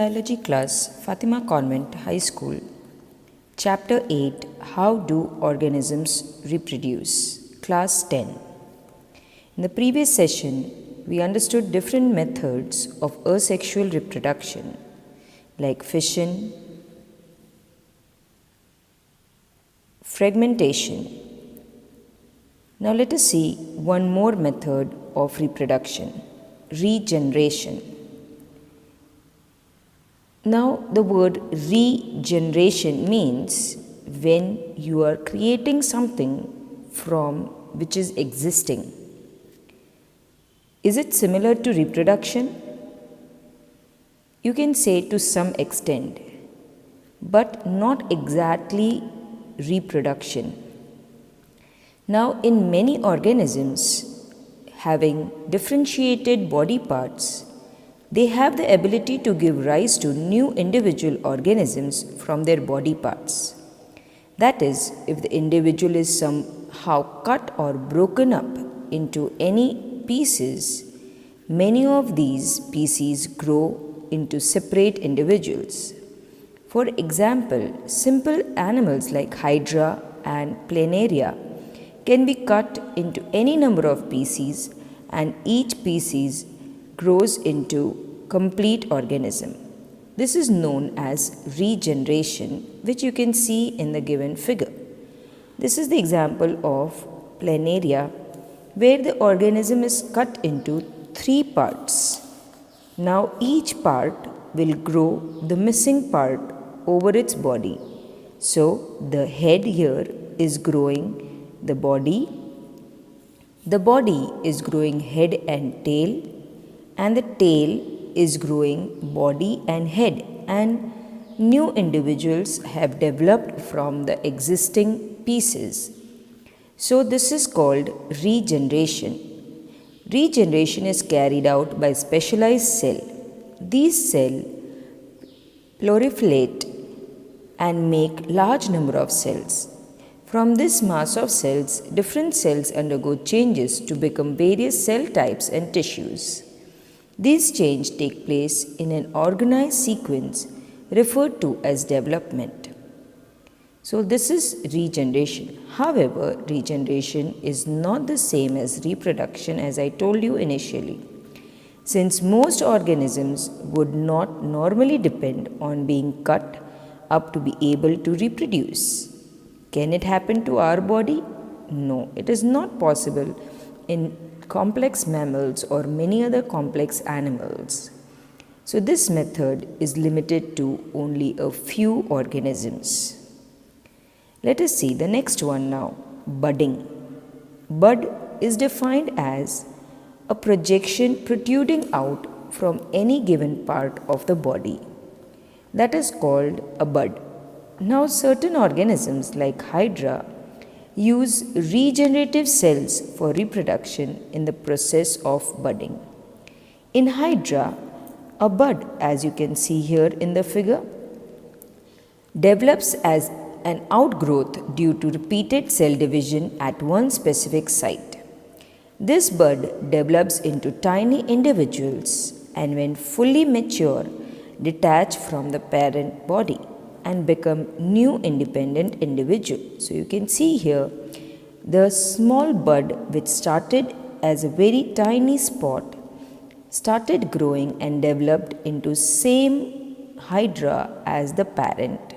Biology class, Fatima Convent High School. Chapter 8, How Do Organisms Reproduce? Class 10. In the previous session, we understood different methods of asexual reproduction like fission, fragmentation. Now let us see one more method of reproduction, regeneration. Now, the word regeneration means when you are creating something from which is existing. Is it similar to reproduction? You can say to some extent, but not exactly reproduction. Now, in many organisms having differentiated body parts, they have the ability to give rise to new individual organisms from their body parts. That is, if the individual is somehow cut or broken up into any pieces, many of these pieces grow into separate individuals. For example, simple animals like Hydra and Planaria can be cut into any number of pieces, and each species grows into complete organism. This is known as regeneration, which you can see in the given figure. This is the example of Planaria, where the organism is cut into 3 parts. Now each part will grow the missing part over its body. So the head here is growing the body is growing head and tail, and the tail is growing body and head, and new individuals have developed from the existing pieces. So this is called regeneration. Regeneration is carried out by specialized cell. These cells proliferate and make large number of cells. From this mass of cells, different cells undergo changes to become various cell types and tissues. These changes take place in an organized sequence referred to as development. So this is regeneration. However, regeneration is not the same as reproduction, as I told you initially, since most organisms would not normally depend on being cut up to be able to reproduce. Can it happen to our body? No, it is not possible in complex mammals or many other complex animals. So this method is limited to only a few organisms. Let us see the next one now, budding. Bud is defined as a projection protruding out from any given part of the body. That is called a bud. Now certain organisms like Hydra use regenerative cells for reproduction in the process of budding. In Hydra, a bud, as you can see here in the figure, develops as an outgrowth due to repeated cell division at one specific site. This bud develops into tiny individuals and when fully mature, detach from the parent body and become new independent individuals. So you can see here the small bud which started as a very tiny spot started growing and developed into same Hydra as the parent,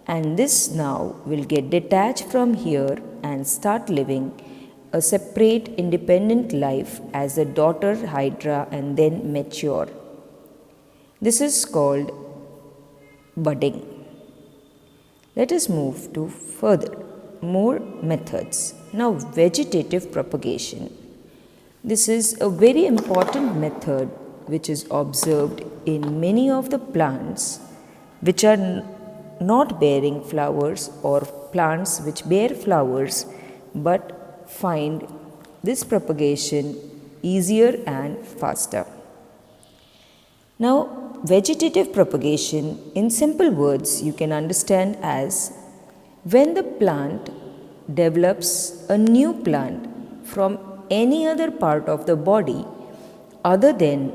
and this now will get detached from here and start living a separate independent life as the daughter Hydra and then mature. This is called budding. Let us move to further, more methods. Now, vegetative propagation. This is a very important method which is observed in many of the plants which are not bearing flowers or plants which bear flowers but find this propagation easier and faster. Now, vegetative propagation, in simple words, you can understand as when the plant develops a new plant from any other part of the body other than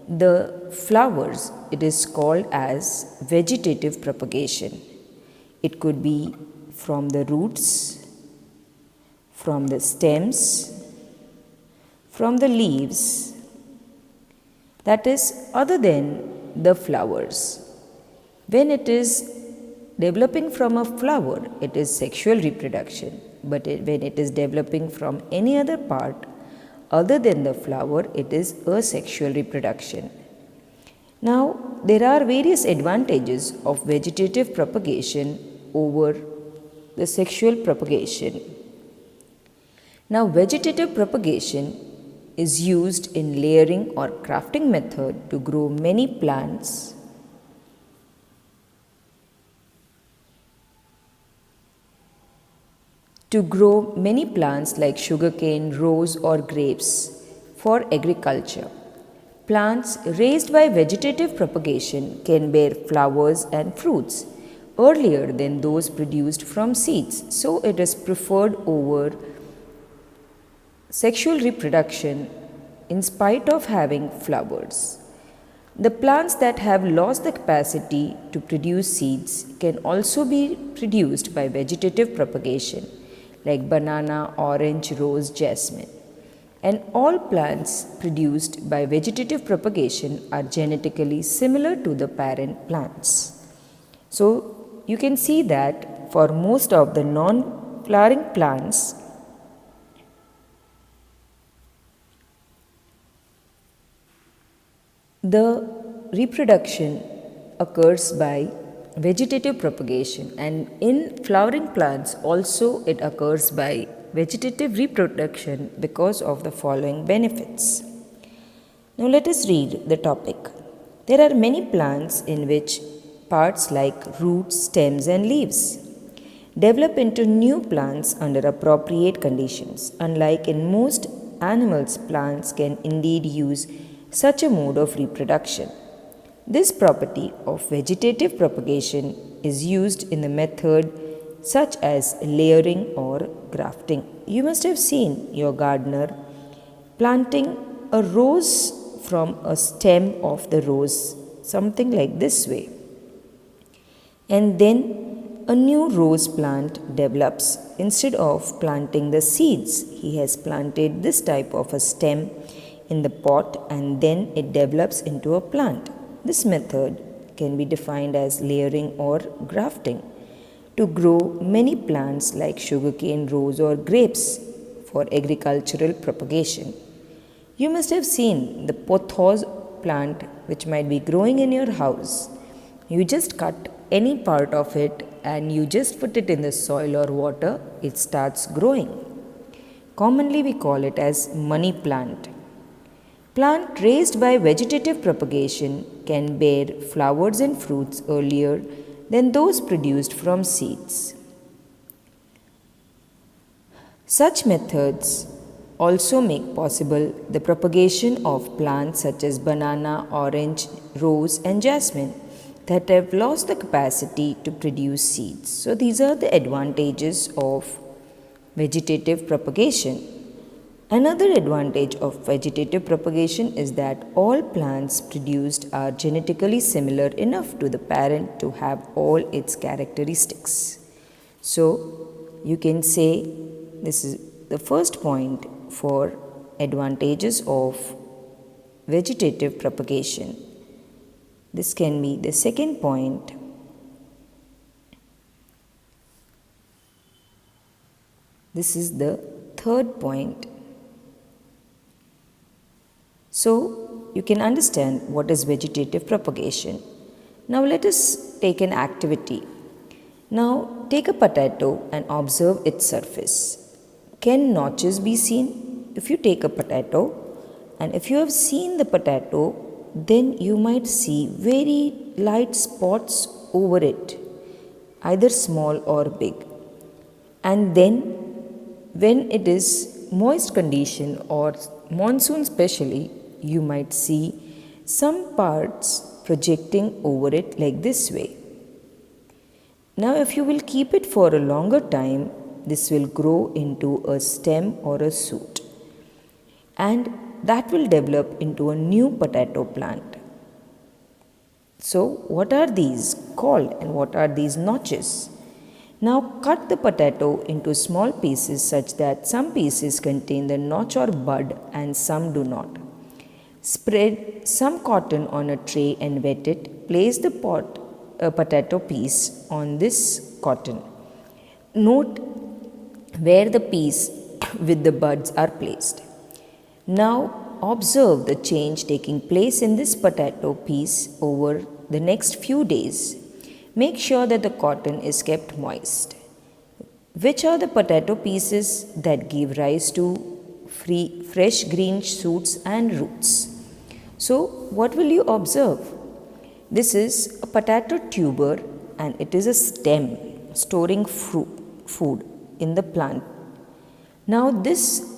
the flowers, it is called as vegetative propagation. It could be from the roots, from the stems, from the leaves, that is, other than the flowers. When it is developing from a flower, it is sexual reproduction. But when it is developing from any other part other than the flower, it is asexual reproduction. Now, there are various advantages of vegetative propagation over the sexual propagation. Now, vegetative propagation is used in layering or grafting method to grow many plants like sugarcane, rose or grapes for agriculture. Plants raised by vegetative propagation can bear flowers and fruits earlier than those produced from seeds, so it is preferred over sexual reproduction in spite of having flowers. The plants that have lost the capacity to produce seeds can also be produced by vegetative propagation, like banana, orange, rose, jasmine. And all plants produced by vegetative propagation are genetically similar to the parent plants. So, you can see that for most of the non-flowering plants, the reproduction occurs by vegetative propagation, and in flowering plants also it occurs by vegetative reproduction because of the following benefits. Now let us read the topic. There are many plants in which parts like roots, stems and leaves develop into new plants under appropriate conditions. Unlike in most animals, plants can indeed use such a mode of reproduction. This property of vegetative propagation is used in the method such as layering or grafting. You must have seen your gardener planting a rose from a stem of the rose, something like this way. And then a new rose plant develops. Instead of planting the seeds, he has planted this type of a stem in the pot and then it develops into a plant. This method can be defined as layering or grafting to grow many plants like sugarcane, rose or grapes for agricultural propagation. You must have seen the pothos plant which might be growing in your house. You just cut any part of it and you just put it in the soil or water, it starts growing. Commonly we call it as money plant. Plant raised by vegetative propagation can bear flowers and fruits earlier than those produced from seeds. Such methods also make possible the propagation of plants such as banana, orange, rose and jasmine that have lost the capacity to produce seeds. So these are the advantages of vegetative propagation. Another advantage of vegetative propagation is that all plants produced are genetically similar enough to the parent to have all its characteristics. So, you can say this is the first point for advantages of vegetative propagation. This can be the second point. This is the third point. So, you can understand what is vegetative propagation. Now, let us take an activity. Now, take a potato and observe its surface. Can notches be seen? If you take a potato and if you have seen the potato, then you might see very light spots over it, either small or big. And then, when it is moist condition or monsoon especially, you might see some parts projecting over it like this way. Now if you will keep it for a longer time, this will grow into a stem or a shoot, and that will develop into a new potato plant. So, what are these called and what are these notches? Now, cut the potato into small pieces such that some pieces contain the notch or bud and some do not. Spread some cotton on a tray and wet it. Place the potato piece on this cotton. Note where the piece with the buds are placed. Now observe the change taking place in this potato piece over the next few days. Make sure that the cotton is kept moist. Which are the potato pieces that give rise to fresh green shoots and roots? So, what will you observe? This is a potato tuber and it is a stem storing food in the plant. Now, this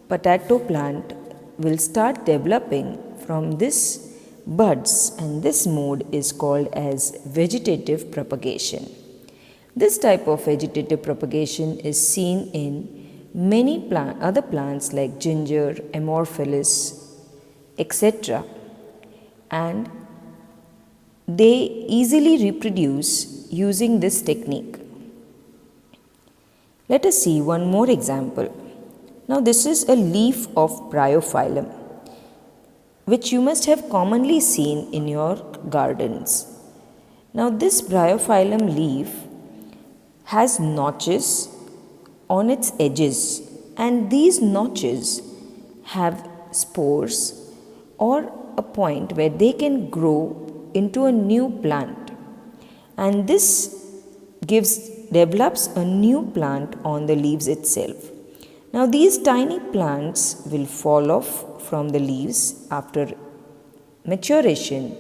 potato plant will start developing from this buds, and this mode is called as vegetative propagation. This type of vegetative propagation is seen in many other plants like ginger, amorphous, etc. And they easily reproduce using this technique. Let us see one more example. Now this is a leaf of bryophyllum, which you must have commonly seen in your gardens. Now this bryophyllum leaf has notches on its edges, and these notches have spores or a point where they can grow into a new plant, and this develops a new plant on the leaves itself. Now these tiny plants will fall off from the leaves after maturation,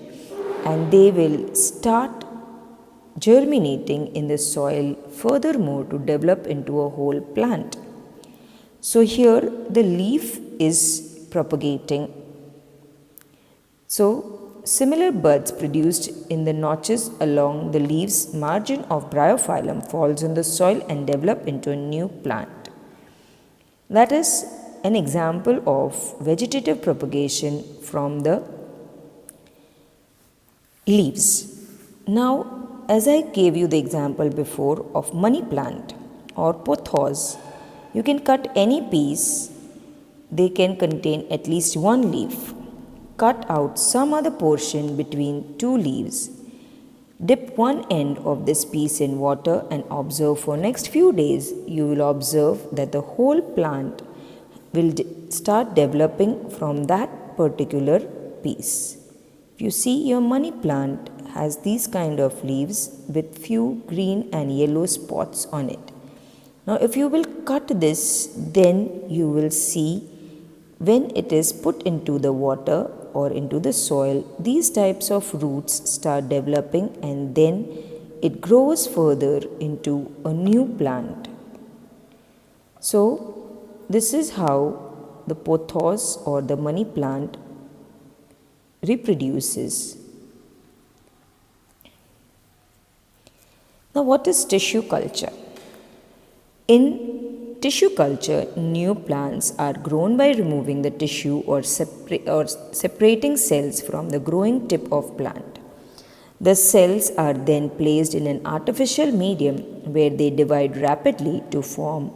and they will start germinating in the soil furthermore to develop into a whole plant. So here the leaf is propagating. So similar buds produced in the notches along the leaves margin of bryophyllum falls in the soil and develop into a new plant. That is an example of vegetative propagation from the leaves. Now, as I gave you the example before of money plant or pothos, you can cut any piece. They can contain at least one leaf. Cut out some other portion between two leaves. Dip one end of this piece in water and observe for next few days. You will observe that the whole plant will start developing from that particular piece. If you see, your money plant has these kind of leaves with few green and yellow spots on it. Now if you will cut this, then you will see when it is put into the water or into the soil, these types of roots start developing, and then it grows further into a new plant. So this is how the pothos or the money plant reproduces. Now what is tissue culture? In tissue culture, new plants are grown by removing the tissue or separating cells from the growing tip of plant. The cells are then placed in an artificial medium where they divide rapidly to form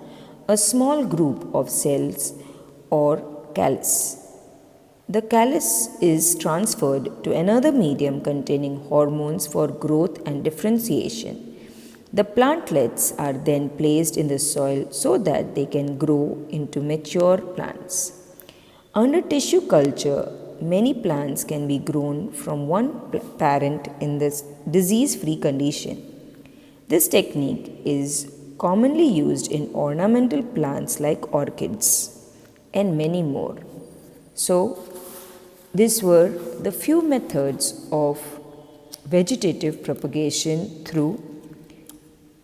a small group of cells or callus. The callus is transferred to another medium containing hormones for growth and differentiation. The plantlets are then placed in the soil so that they can grow into mature plants. Under tissue culture, many plants can be grown from one parent in this disease-free condition. This technique is commonly used in ornamental plants like orchids and many more. So, these were the few methods of vegetative propagation through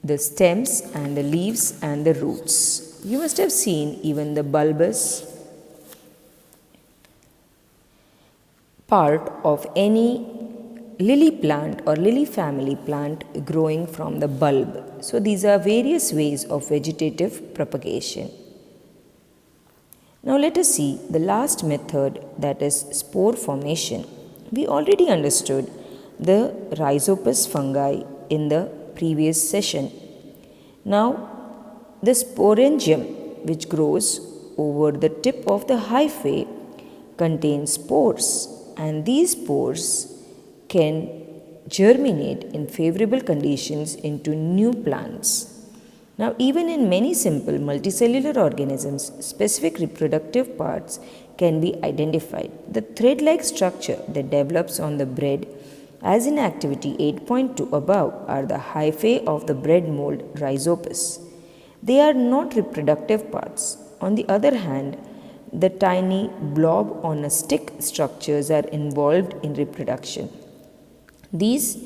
the stems and the leaves and the roots. You must have seen even the bulbous part of any lily plant or lily family plant growing from the bulb. So these are various ways of vegetative propagation. Now let us see the last method, that is spore formation. We already understood the rhizopus fungi in the previous session. Now, the sporangium, which grows over the tip of the hyphae, contains spores, and these spores can germinate in favorable conditions into new plants. Now, even in many simple multicellular organisms, specific reproductive parts can be identified. The thread-like structure that develops on the bread, as in activity 8.2 above, are the hyphae of the bread mold rhizopus. They are not reproductive parts. On the other hand, the tiny blob on a stick structures are involved in reproduction. These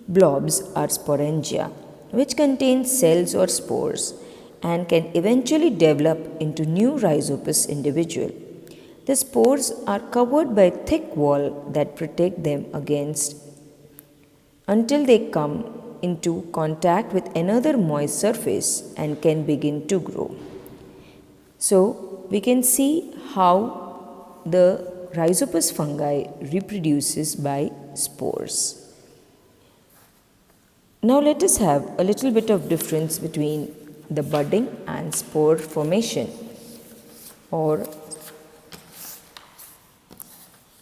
blobs are sporangia, which contain cells or spores and can eventually develop into new rhizopus individual. The spores are covered by a thick wall that protect them against until they come into contact with another moist surface and can begin to grow. So, we can see how the rhizopus fungi reproduces by spores. Now let us have a little bit of difference between the budding and spore formation or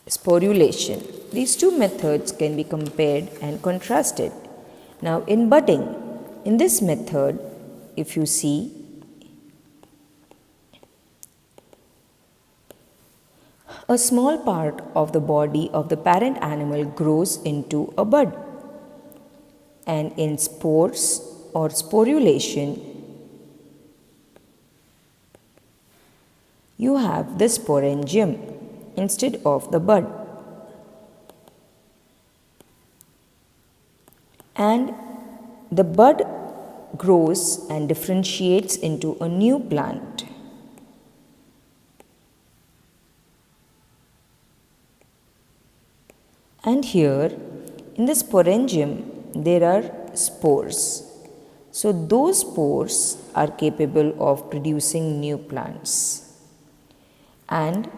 sporulation. These two methods can be compared and contrasted. Now in budding, in this method, if you see, a small part of the body of the parent animal grows into a bud. And in spores or sporulation, you have the sporangium instead of the bud. And the bud grows and differentiates into a new plant. And here in the sporangium, there are spores. So those spores are capable of producing new plants. And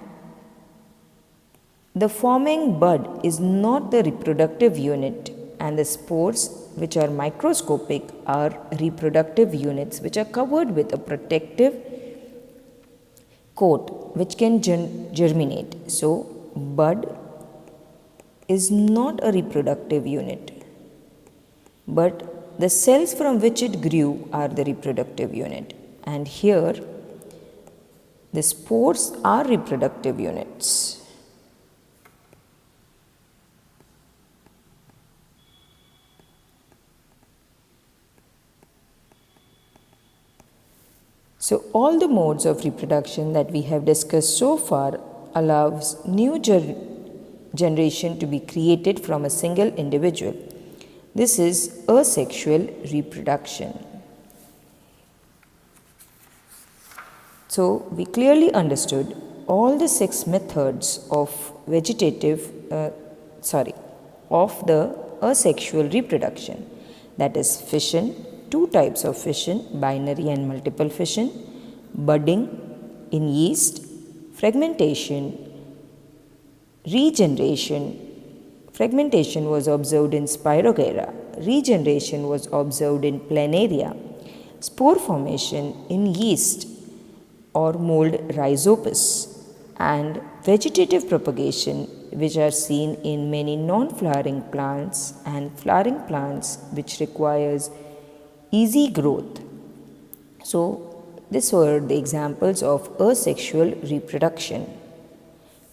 the forming bud is not the reproductive unit, and the spores, which are microscopic, are reproductive units which are covered with a protective coat which can germinate. So bud is not a reproductive unit, but the cells from which it grew are the reproductive unit. And here, the spores are reproductive units. So, all the modes of reproduction that we have discussed so far allows new generation to be created from a single individual. This is asexual reproduction. So, we clearly understood all the 6 methods of of the asexual reproduction, that is fission, 2 types of fission, binary and multiple fission, budding in yeast, fragmentation, regeneration. Fragmentation was observed in Spirogyra, regeneration was observed in Planaria, spore formation in yeast or mold rhizopus, and vegetative propagation, which are seen in many non-flowering plants and flowering plants which requires easy growth. So, these were the examples of asexual reproduction.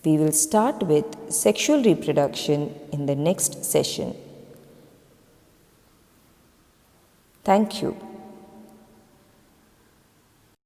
We will start with sexual reproduction in the next session. Thank you.